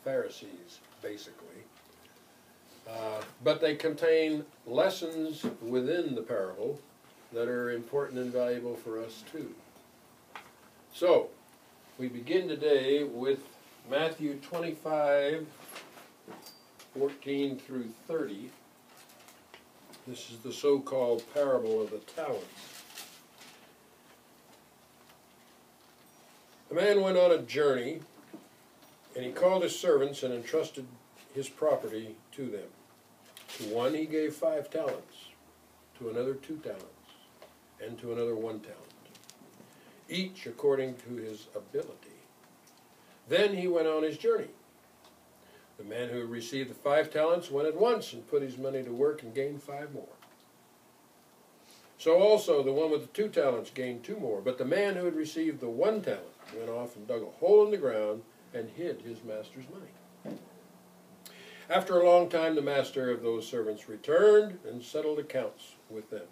Pharisees, basically. But they contain lessons within the parable that are important and valuable for us too. So, we begin today with Matthew 25, 14 through 30. This is the so-called parable of the talents. A man went on a journey, and he called his servants and entrusted his property to them. To one he gave 5 talents, to another 2 talents, and to another 1 talent, each according to his ability. Then he went on his journey. The man who received the 5 talents went at once and put his money to work and gained 5 more. So also the one with the 2 talents gained 2 more. But the man who had received the 1 talent went off and dug a hole in the ground and hid his master's money. After a long time the master of those servants returned and settled accounts with them.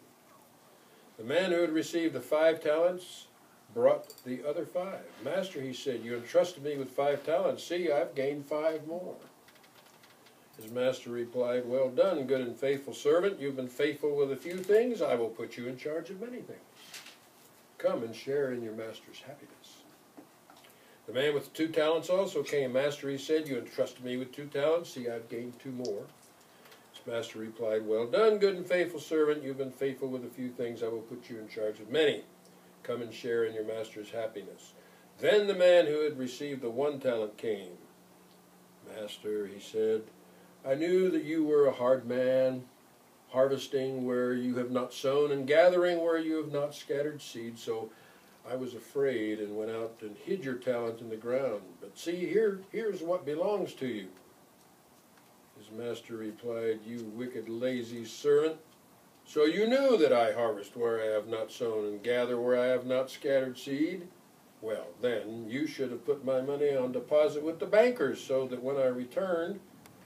The man who had received the 5 talents brought the other 5. Master, he said, you entrusted me with 5 talents. See, I've gained 5 more. His master replied, well done, good and faithful servant. You've been faithful with a few things. I will put you in charge of many things. Come and share in your master's happiness. The man with the 2 talents also came. Master, he said, you entrusted me with 2 talents. See, I've gained 2 more. His master replied, well done, good and faithful servant. You've been faithful with a few things. I will put you in charge of many. Come and share in your master's happiness. Then the man who had received the 1 talent came. Master, he said, I knew that you were a hard man, harvesting where you have not sown and gathering where you have not scattered seed. So I was afraid and went out and hid your talent in the ground. But see, here's what belongs to you. His master replied, you wicked, lazy servant. So you knew that I harvest where I have not sown and gather where I have not scattered seed? Well, then you should have put my money on deposit with the bankers, so that when I returned,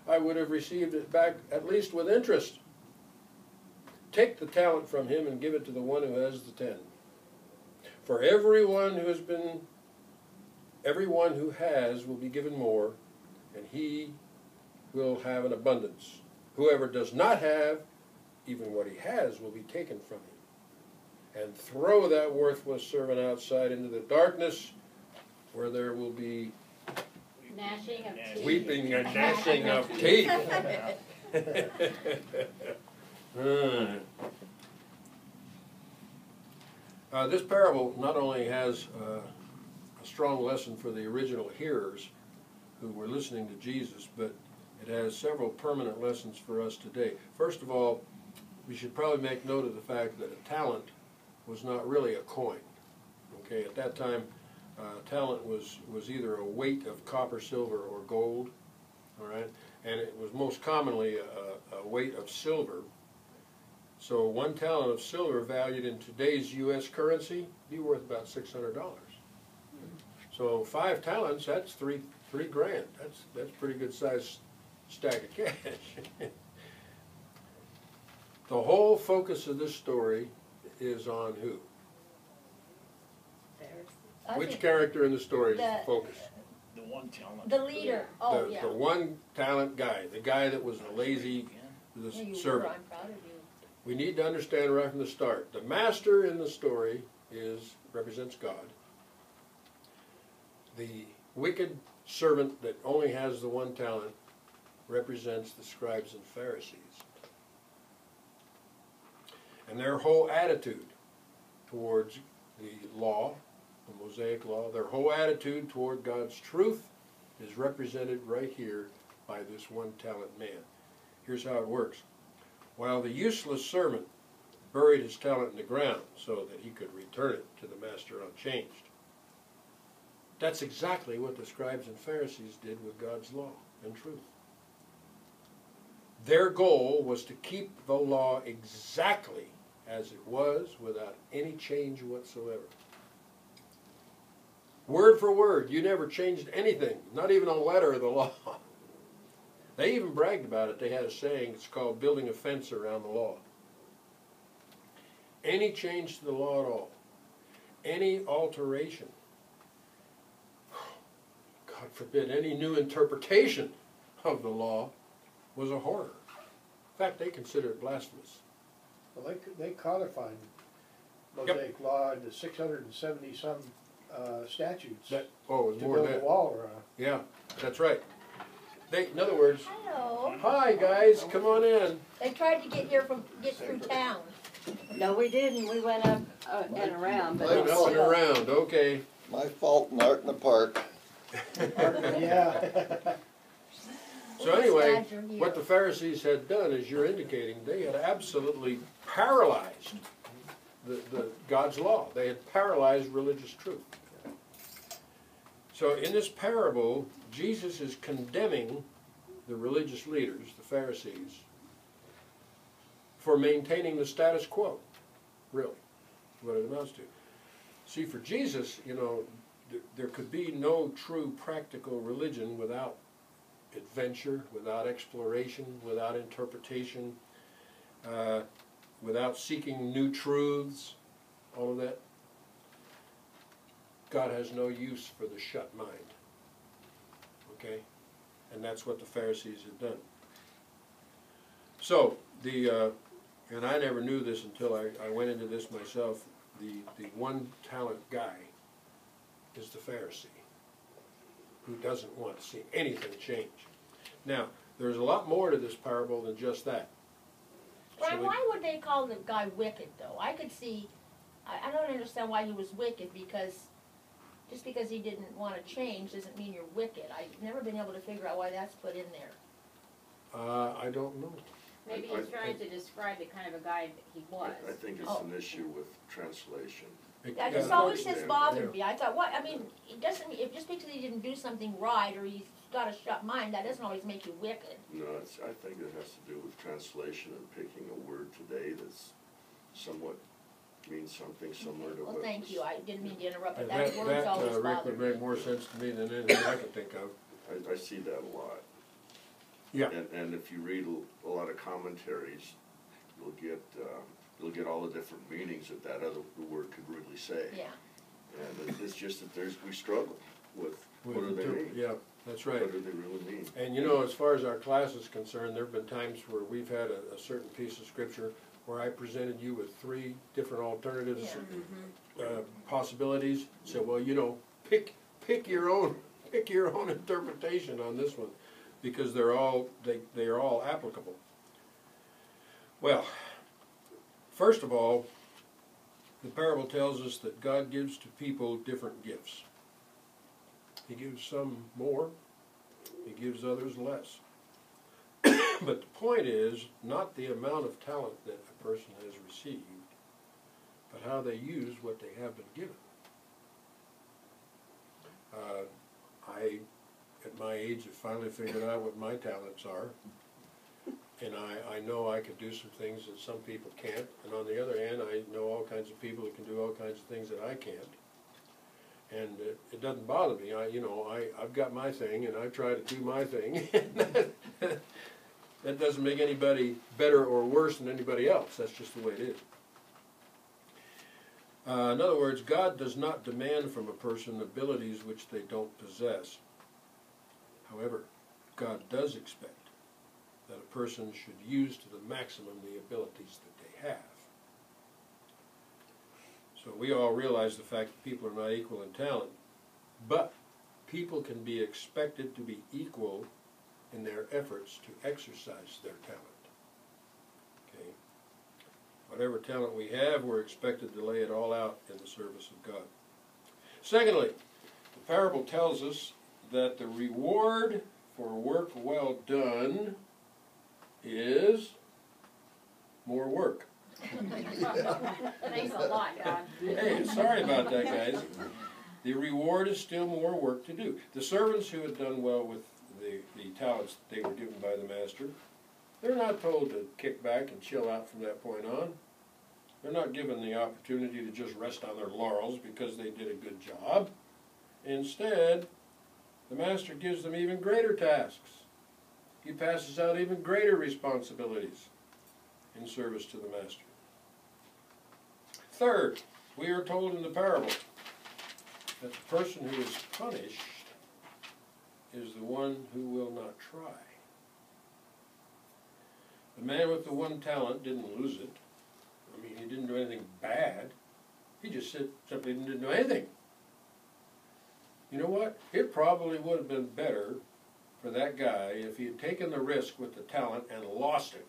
I would have received it back at least with interest. Take the talent from him and give it to the one who has the 10. For everyone who has will be given more, and he will have an abundance. Whoever does not have, even what he has will be taken from him. And throw that worthless servant outside into the darkness, where there will be gnashing of teeth. Weeping and gnashing of teeth. This parable not only has a strong lesson for the original hearers who were listening to Jesus, but it has several permanent lessons for us today. First of all, we should probably make note of the fact that a talent was not really a coin. Okay, at that time, talent was either a weight of copper, silver, or gold. All right, and it was most commonly a weight of silver. So 1 talent of silver, valued in today's U.S. currency, be worth about $600. So 5 talents, that's three grand. That's a pretty good sized stack of cash. The whole focus of this story is on who? Which character in the story is the focus? The 1 talent. The leader. Oh, yeah. The 1 talent guy, the guy that was a lazy servant. I'm proud of you. We need to understand right from the start. The master in the story represents God. The wicked servant that only has the 1 talent represents the scribes and Pharisees. And their whole attitude towards the law, the Mosaic law, their whole attitude toward God's truth is represented right here by this 1 talent man. Here's how it works. While the useless servant buried his talent in the ground so that he could return it to the master unchanged. That's exactly what the scribes and Pharisees did with God's law and truth. Their goal was to keep the law exactly as it was without any change whatsoever. Word for word, you never changed anything, not even a letter of the law. They even bragged about it. They had a saying, it's called building a fence around the law. Any change to the law at all, any alteration, God forbid, any new interpretation of the law was a horror. In fact, they consider it blasphemous. Well, they codified Mosaic law into 670-some statutes to It was more build than a that. wall around. Yeah, that's right. In other words, Hello. hi guys, come on in. They tried to get through town. No, we didn't. We went up and around, but Went it's up and still. around, okay. My fault in Art in the Park. Yeah. So anyway, Glad you're here. what the Pharisees had done, as you're indicating, they had absolutely paralyzed the God's law. They had paralyzed religious truth. So in this parable, Jesus is condemning the religious leaders, the Pharisees, for maintaining the status quo, really, what it amounts to. See, for Jesus, you know, there could be no true practical religion without adventure, without exploration, without interpretation, without seeking new truths, all of that. God has no use for the shut mind. Okay? And that's what the Pharisees had done. So, and I never knew this until I went into this myself, the one-talent guy is the Pharisee, who doesn't want to see anything change. Now, there's a lot more to this parable than just that. Brian, why would they call the guy wicked, though? I could see, I don't understand why he was wicked, because just because he didn't want to change doesn't mean you're wicked. I've never been able to figure out why that's put in there. I don't know. Maybe he's trying to describe the kind of a guy that he was. I think it's an issue with translation. That just always has bothered me. I thought, what, I mean, it doesn't, if just because he didn't do something right, or he's got a shut mind, that doesn't always make you wicked. No, I think it has to do with translation and picking a word today that's somewhat means something similar to Well, what thank was- you, I didn't mean to interrupt, but That, that word's always Rick, bothered would me. make more sense to me than anything I could think of. I see that a lot. Yeah. And if you read a lot of commentaries, you'll get all the different meanings that other word could really say. Yeah. And it's just that we struggle with what do they mean? Yeah, that's right. What do they really mean? And you know, as far as our class is concerned, there have been times where we've had a certain piece of scripture where I presented you with 3 different alternatives, possibilities. So, well, you know, pick your own interpretation on this one, because they are all applicable. Well, first of all, the parable tells us that God gives to people different gifts. He gives some more, he gives others less. But the point is not the amount of talent that a person has received, but how they use what they have been given. I, at my age, have finally figured out what my talents are. And I know I can do some things that some people can't. And on the other hand, I know all kinds of people that can do all kinds of things that I can't. And it doesn't bother me. I've got my thing, and I try to do my thing. That doesn't make anybody better or worse than anybody else. That's just the way it is. In other words, God does not demand from a person abilities which they don't possess. However, God does expect that a person should use to the maximum the abilities that they have. So we all realize the fact that people are not equal in talent, but people can be expected to be equal in their efforts to exercise their talent. Okay? Whatever talent we have, we're expected to lay it all out in the service of God. Secondly, the parable tells us that the reward for work well done is more work. Thanks a lot, God. Hey, sorry about that, guys. The reward is still more work to do. The servants who had done well with the talents that they were given by the master, they're not told to kick back and chill out from that point on. They're not given the opportunity to just rest on their laurels because they did a good job. Instead, the master gives them even greater tasks. He passes out even greater responsibilities in service to the master. Third, we are told in the parable that the person who is punished is the one who will not try. The man with the one talent didn't lose it. I mean, he didn't do anything bad. He just simply didn't do anything. You know what? It probably would have been better for that guy if he had taken the risk with the talent and lost it,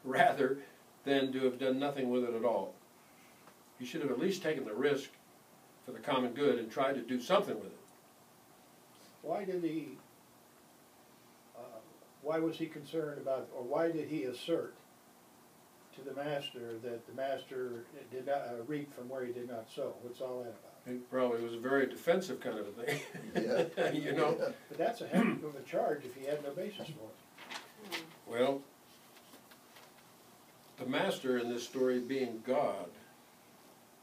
rather than to have done nothing with it at all. He should have at least taken the risk for the common good and tried to do something with it. Why did he, why was he concerned about, or why did he assert to the master that the master did not reap from where he did not sow? What's all that about? It probably was a very defensive kind of a thing. Yeah. You know? But that's a heck of a charge if he had no basis for it. Well, the master in this story being God,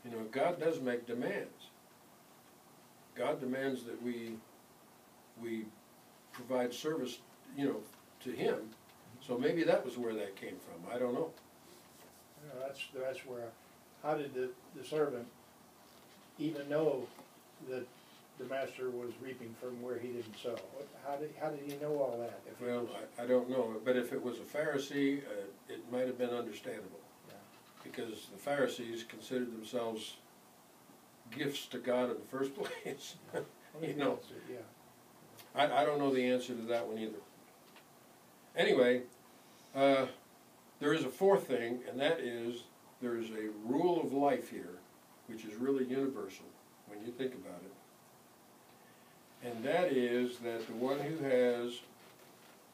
you know, God does make demands. God demands that we provide service, you know, to Him. So maybe that was where that came from. I don't know. You know, that's where, how did the servant even know that the master was reaping from where he didn't sow? How did he know all that? If he Well, was, I don't know, but if it was a Pharisee, it might have been understandable. Yeah. Because the Pharisees considered themselves gifts to God in the first place. You know. Yeah. I don't know the answer to that one either. Anyway, there is a fourth thing, and that is there is a rule of life here, which is really universal when you think about it. And that is that the one who has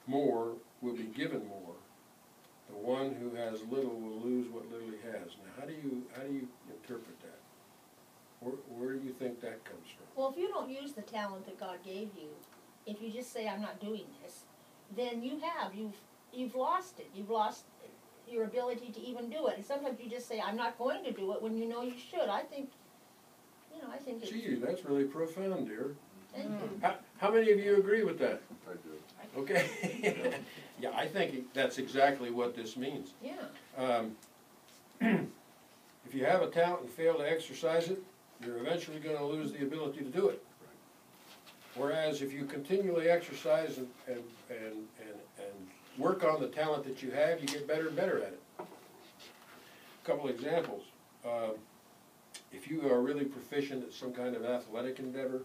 more will be given more. The one who has little will lose what little he has. Now, how do you interpret that? Where do you think that comes from? Well, if you don't use the talent that God gave you, if you just say, I'm not doing this, then you've lost it. You've lost your ability to even do it. And sometimes you just say, I'm not going to do it when you know you should. I think it's... Gee, that's really profound, dear. Thank you. How many of you agree with that? I do. Okay. Yeah, I think that's exactly what this means. Yeah. If you have a talent and fail to exercise it, you're eventually going to lose the ability to do it. Whereas if you continually exercise and work on the talent that you have, you get better and better at it. A couple examples. If you are really proficient at some kind of athletic endeavor,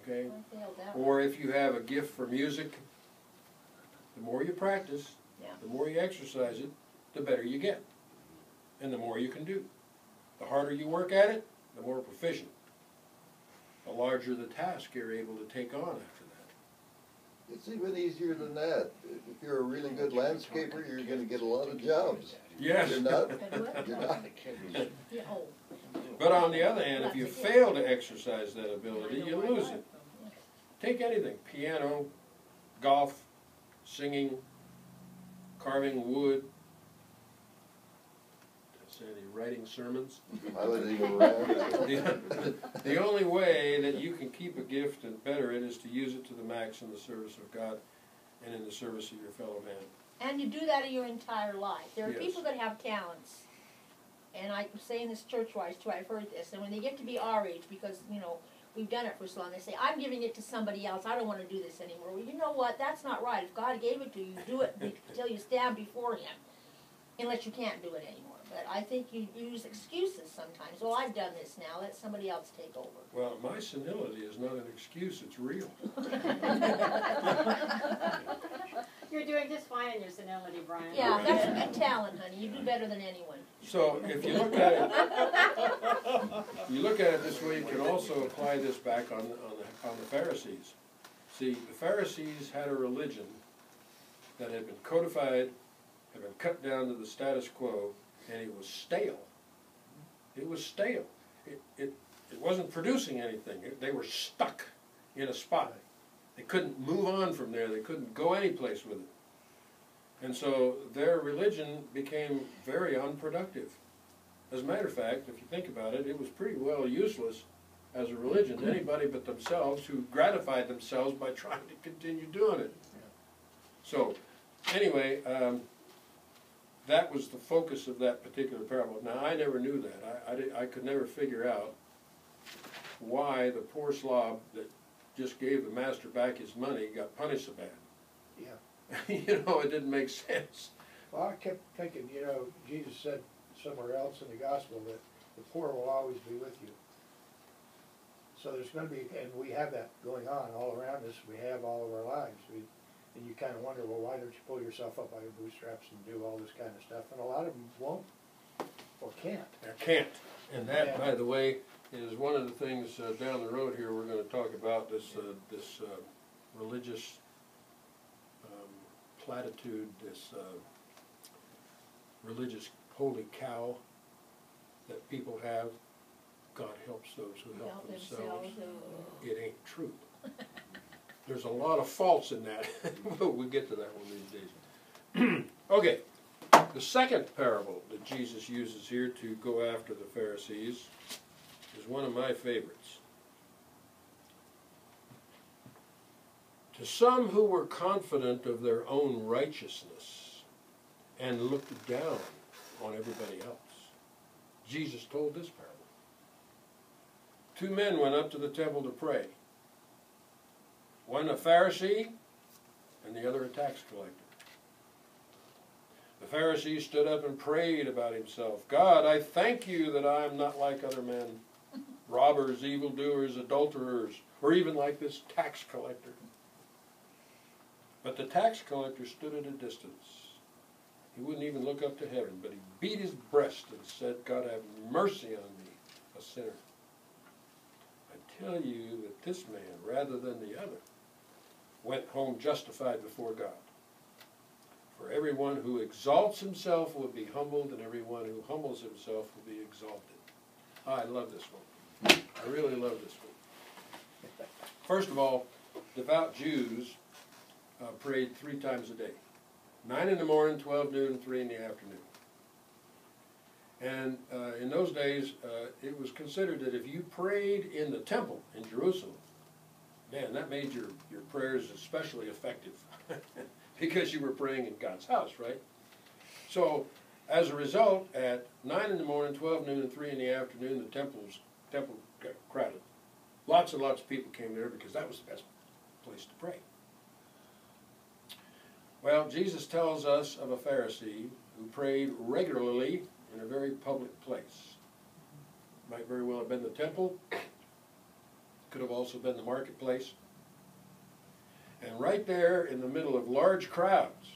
okay, I failed that one. or if you have a gift for music, the more you practice, Yeah. the more you exercise it, the better you get, and the more you can do. The harder you work at it, the more proficient. The larger the task you're able to take on after that. It's even easier than that. If you're a really good landscaper, you're gonna get a lot of jobs. Yes. You're not, You're not. Yeah, oh. But on the other hand, if you fail to exercise that ability, you lose it. Take anything, piano, golf, singing, carving wood, writing sermons. Piloting around. The only way that you can keep a gift and better it is to use it to the max in the service of God and in the service of your fellow man. And you do that in your entire life. There are Yes. people that have talents, and I'm saying this church-wise too, I've heard this, and when they get to be our age, because, you know, we've done it for so long, they say, I'm giving it to somebody else, I don't want to do this anymore. Well, you know what, that's not right. If God gave it to you, do it until you stand before Him, unless you can't do it anymore. But I think you use excuses sometimes. Well, I've done this now, let somebody else take over. Well, my senility is not an excuse, it's real. You're doing just fine in your senility, Brian. Yeah, that's a good talent, honey. You do better than anyone. So if you look at it this way, you can also apply this back on the Pharisees. See, the Pharisees had a religion that had been codified, had been cut down to the status quo, and it was stale. It was stale. It wasn't producing anything. They were stuck in a spot. They couldn't move on from there. They couldn't go any place with it. And so their religion became very unproductive. As a matter of fact, if you think about it, it was pretty well useless as a religion to anybody but themselves who gratified themselves by trying to continue doing it. So, anyway, that was the focus of that particular parable. Now, I never knew that. I could never figure out why the poor slob that just gave the master back his money got punished so bad. Yeah. You know, it didn't make sense. Well, I kept thinking, you know, Jesus said somewhere else in the gospel that the poor will always be with you. So there's gonna be, and we have that going on all around us, we have all of our lives. And you kinda wonder, well, why don't you pull yourself up by your bootstraps and do all this kind of stuff? And a lot of them won't, or can't. I can't. And that, Yeah. by the way, is one of the things down the road here we're going to talk about, this religious platitude, this religious holy cow that people have. God helps those who help themselves. It ain't true. There's a lot of faults in that. We'll get to that one these days. Okay. The second parable that Jesus uses here to go after the Pharisees is one of my favorites. To some who were confident of their own righteousness and looked down on everybody else, Jesus told this parable. 2 men went up to the temple to pray. One a Pharisee and the other a tax collector. The Pharisee stood up and prayed about himself. God, I thank you that I am not like other men, robbers, evildoers, adulterers, or even like this tax collector. But the tax collector stood at a distance. He wouldn't even look up to heaven, but he beat his breast and said, God, have mercy on me, a sinner. I tell you that this man, rather than the other, went home justified before God. For everyone who exalts himself will be humbled, and everyone who humbles himself will be exalted. I love this one. I really love this one. First of all, devout Jews prayed 3 times a day. 9 in the morning, 12 noon, and 3 in the afternoon. And in those days, it was considered that if you prayed in the temple in Jerusalem, man, that made your prayers especially effective. Because you were praying in God's house, right? So, as a result, at 9 in the morning, 12 noon, and 3 in the afternoon, the temple got crowded. Lots and lots of people came there because that was the best place to pray. Well, Jesus tells us of a Pharisee who prayed regularly in a very public place. Might very well have been the temple. Could have also been the marketplace. And right there in the middle of large crowds,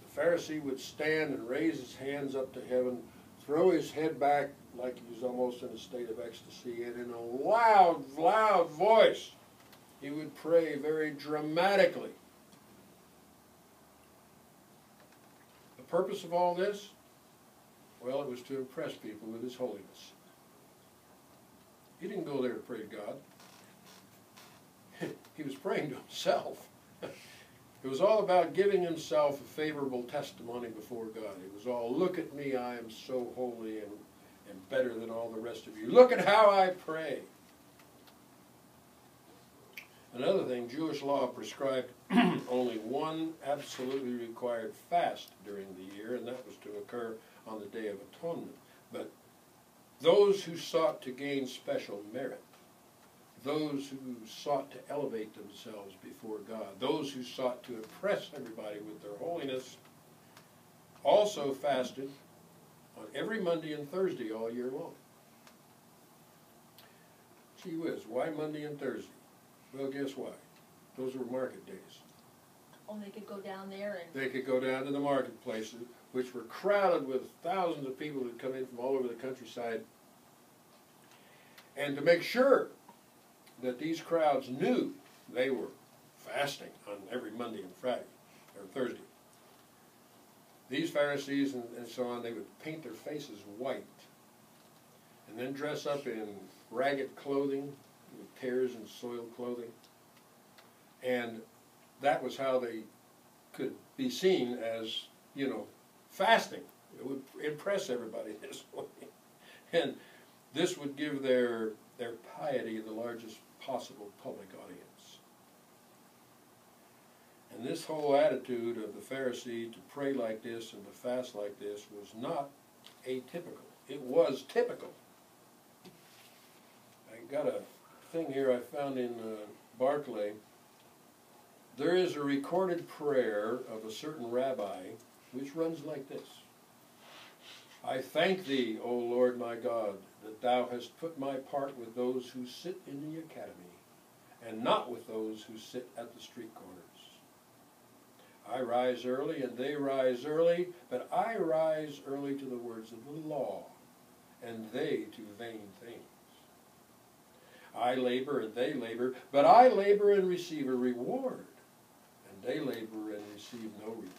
the Pharisee would stand and raise his hands up to heaven, throw his head back like he was almost in a state of ecstasy, and in a loud, loud voice, he would pray very dramatically. The purpose of all this? Well, it was to impress people with his holiness. He didn't go there to pray to God. He was praying to himself. It was all about giving himself a favorable testimony before God. It was all, look at me, I am so holy and better than all the rest of you. Look at how I pray. Another thing, Jewish law prescribed only one absolutely required fast during the year, and that was to occur on the Day of Atonement. But those who sought to gain special merit, those who sought to elevate themselves before God, those who sought to impress everybody with their holiness, also fasted on every Monday and Thursday all year long. Gee whiz, why Monday and Thursday? Well, guess why? Those were market days. Oh, they could go down there and... They could go down to the marketplaces, which were crowded with thousands of people who come in from all over the countryside. And to make sure that these crowds knew they were fasting on every Monday and Friday, or Thursday, these Pharisees and so on, they would paint their faces white and then dress up in ragged clothing with tears and soiled clothing. And that was how they could be seen as, you know, fasting. It would impress everybody this way. And this would give their piety the largest possible public audience. And this whole attitude of the Pharisee to pray like this and to fast like this was not atypical. It was typical. I got a thing here I found in Barclay, there is a recorded prayer of a certain rabbi which runs like this. I thank thee, O Lord my God, that thou hast put my part with those who sit in the academy, and not with those who sit at the street corners. I rise early, and they rise early, but I rise early to the words of the law, and they to vain things. I labor, and they labor, but I labor and receive a reward, and they labor and receive no reward.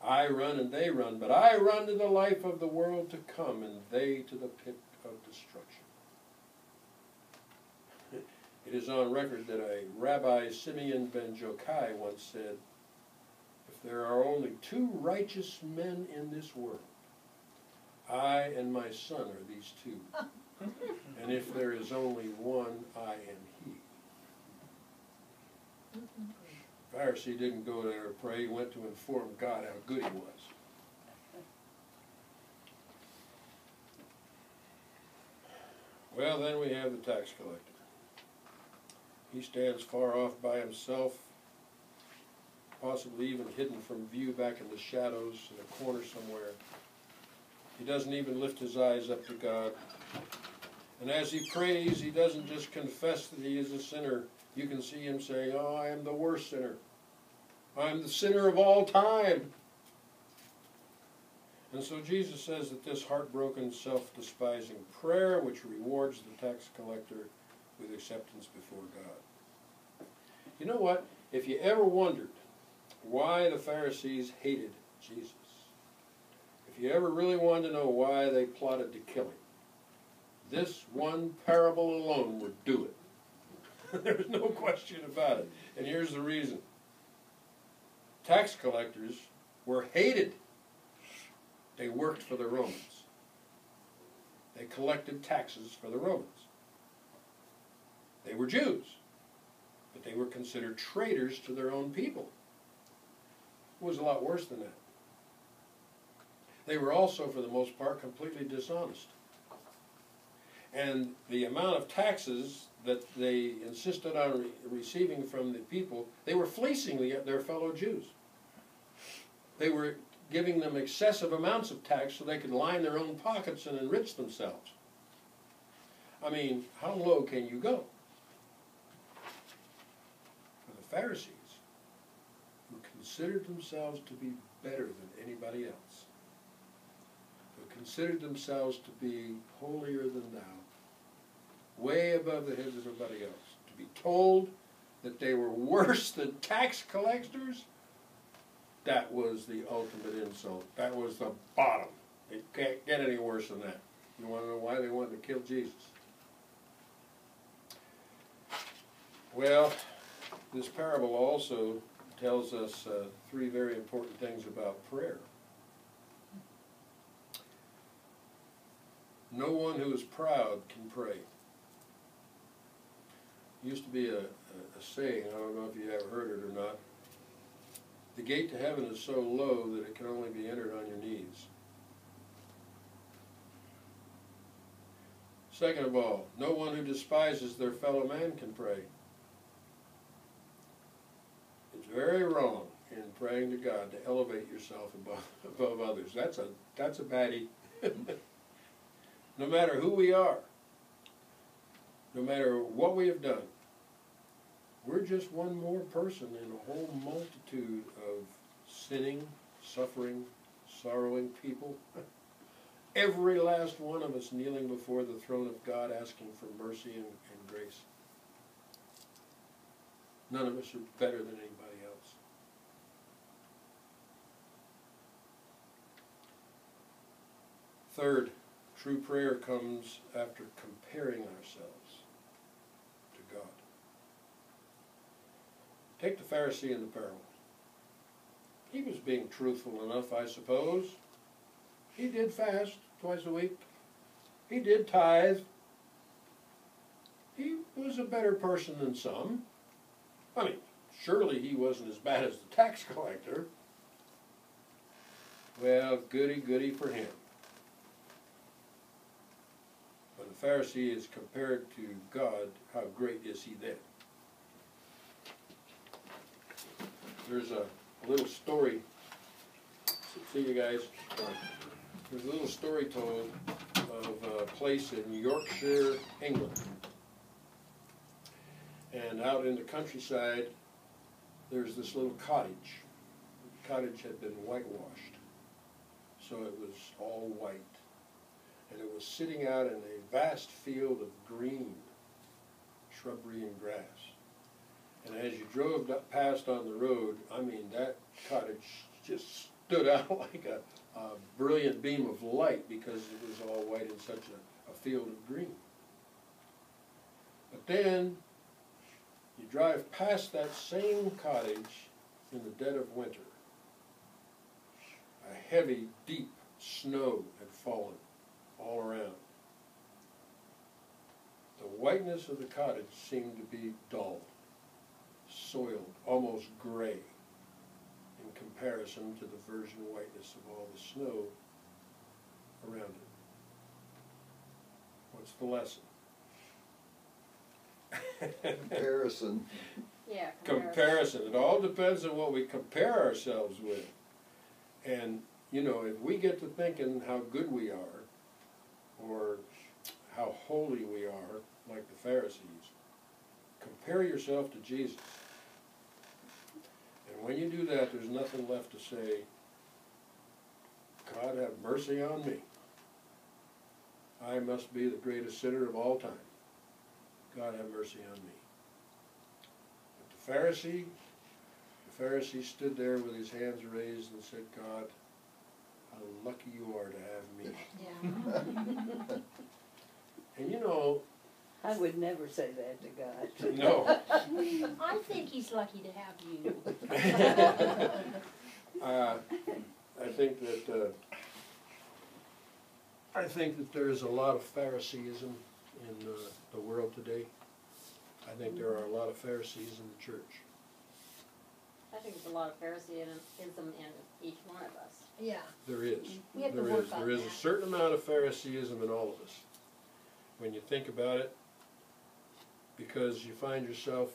I run, and they run, but I run to the life of the world to come, and they to the pit of destruction. It is on record that a Rabbi Simeon ben Jokai once said, if there are only 2 righteous men in this world, I and my son are these 2. And if there is only one, I am he. Pharisee didn't go there to pray, he went to inform God how good he was. Well, then we have the tax collector. He stands far off by himself, possibly even hidden from view back in the shadows in a corner somewhere. He doesn't even lift his eyes up to God. And as he prays, he doesn't just confess that he is a sinner. You can see him saying, oh, I am the worst sinner. I'm the sinner of all time. And so Jesus says that this heartbroken, self-despising prayer, which rewards the tax collector with acceptance before God. You know what? If you ever wondered why the Pharisees hated Jesus, if you ever really wanted to know why they plotted to kill him, this one parable alone would do it. There's no question about it. And here's the reason. Tax collectors were hated. They worked for the Romans. They collected taxes for the Romans. They were Jews, but they were considered traitors to their own people. It was a lot worse than that. They were also, for the most part, completely dishonest. And the amount of taxes that they insisted on receiving from the people, they were fleecing their fellow Jews. They were giving them excessive amounts of tax so they could line their own pockets and enrich themselves. I mean, how low can you go? For the Pharisees, who considered themselves to be better than anybody else, who considered themselves to be holier than thou, way above the heads of everybody else, to be told that they were worse than tax collectors, that was the ultimate insult. That was the bottom. It can't get any worse than that. You want to know why they wanted to kill Jesus? Well, this parable also tells us 3 very important things about prayer. No one who is proud can pray. Used to be a saying, I don't know if you ever heard it or not, the gate to heaven is so low that it can only be entered on your knees. Second of all, no one who despises their fellow man can pray. It's very wrong in praying to God to elevate yourself above others. That's a baddie. No matter who we are, no matter what we have done, we're just one more person in a whole multitude of sinning, suffering, sorrowing people. Every last one of us kneeling before the throne of God asking for mercy and grace. None of us are better than anybody else. Third, true prayer comes after comparing ourselves to God. Take the Pharisee in the parable. He was being truthful enough, I suppose. He did fast twice a week. He did tithe. He was a better person than some. I mean, surely he wasn't as bad as the tax collector. Well, goody, goody for him. When the the Pharisee is compared to God, how great is he then? There's a little story, see you guys, there's a little story told of a place in Yorkshire, England. And out in the countryside, there's this little cottage. The cottage had been whitewashed, so it was all white. And it was sitting out in a vast field of green shrubbery and grass. And as you drove past on the road, I mean, that cottage just stood out like a brilliant beam of light because it was all white in such a field of green. But then you drive past that same cottage in the dead of winter. A heavy, deep snow had fallen all around. The whiteness of the cottage seemed to be dull, soiled, almost gray in comparison to the virgin whiteness of all the snow around it. What's the lesson? Comparison. Yeah. Comparison. It all depends on what we compare ourselves with. And, you know, if we get to thinking how good we are, or how holy we are, like the Pharisees, compare yourself to Jesus. And when you do that, there's nothing left to say, God have mercy on me. I must be the greatest sinner of all time. God have mercy on me. But the Pharisee stood there with his hands raised and said, God, how lucky you are to have me. Yeah. And you know, I would never say that to God. no. I think he's lucky to have you. I think that there's a lot of Phariseeism in the world today. I think there are a lot of Pharisees in the church. I think there's a lot of Phariseeism in each one of us. Yeah. There is. We have to There work is. on There is a that. certain amount of Phariseeism in all of us. When you think about it, because you find yourself,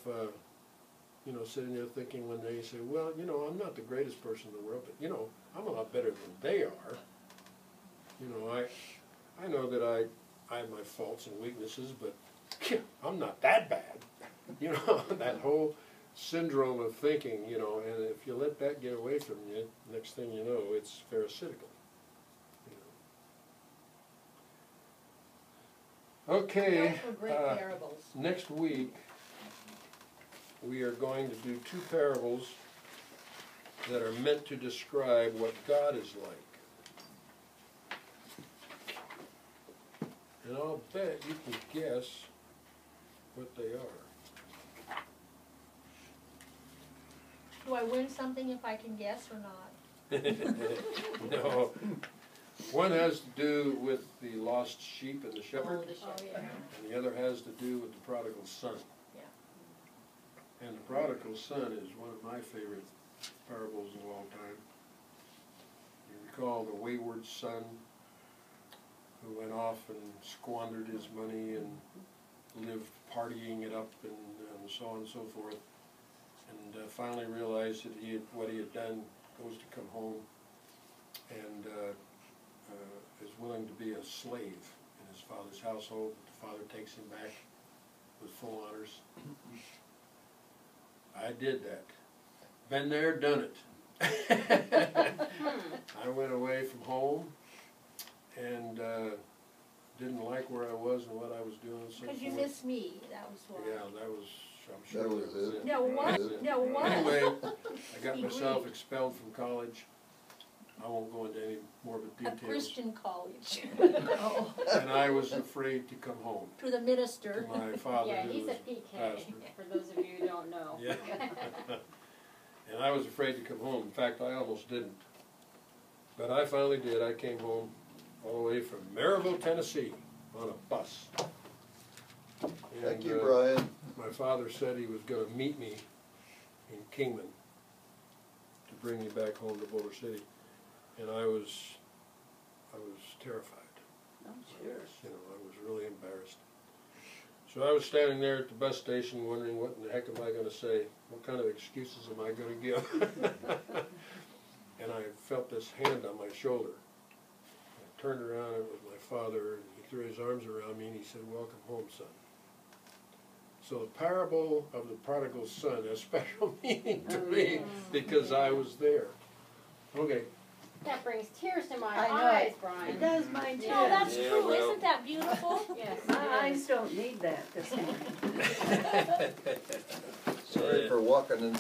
you know, sitting there thinking one day, you say, well, you know, I'm not the greatest person in the world, but, you know, I'm a lot better than they are. You know, I know that I have my faults and weaknesses, but I'm not that bad. You know, that whole syndrome of thinking, you know, and if you let that get away from you, next thing you know, it's pharisaical. You know. Okay, Those were great parables. next week we are going to do two parables that are meant to describe what God is like. And I'll bet you can guess what they are. Do I win something if I can guess or not? No. One has to do with the lost sheep and the shepherd, Oh, the shepherd. yeah. and the other has to do with the prodigal son. Yeah. And the prodigal son is one of my favorite parables of all time. You recall the wayward son who went off and squandered his money and lived partying it up and so on and so forth, and finally realized that what he had done, goes to come home and is willing to be a slave in his father's household. The father takes him back with full honors. I did that. Been there, done it. I went away from home and didn't like where I was and what I was doing and so forth. Because you missed me, that was why. Yeah, that was, I'm sure That was it. No, what? It. No, what? Anyway, I got He myself agreed. expelled from college. I won't go into any morbid A details. Christian college. Oh, And I was afraid to come home to the minister. to my father, Yeah, who he's was a PK, pastor. for those of you who don't know. Yeah. And I was afraid to come home. In fact, I almost didn't. But I finally did. I came home all the way from Maryville, Tennessee, on a bus. Thank And, you, Brian. my father said he was going to meet me in Kingman to bring me back home to Boulder City, and I was terrified. sure. You know, I was really embarrassed. So I was standing there at the bus station wondering what in the heck am I gonna say? What kind of excuses am I gonna give? And I felt this hand on my shoulder. I turned around, it was my father, and he threw his arms around me and he said, "Welcome home, son." So the parable of the prodigal son has special meaning to me because I was there. Okay, That brings tears to my I know eyes, it. Brian. It does mine too. No, that's Yeah, true, well. isn't that beautiful? Yes. My eyes don't need that this morning. Sorry for walking in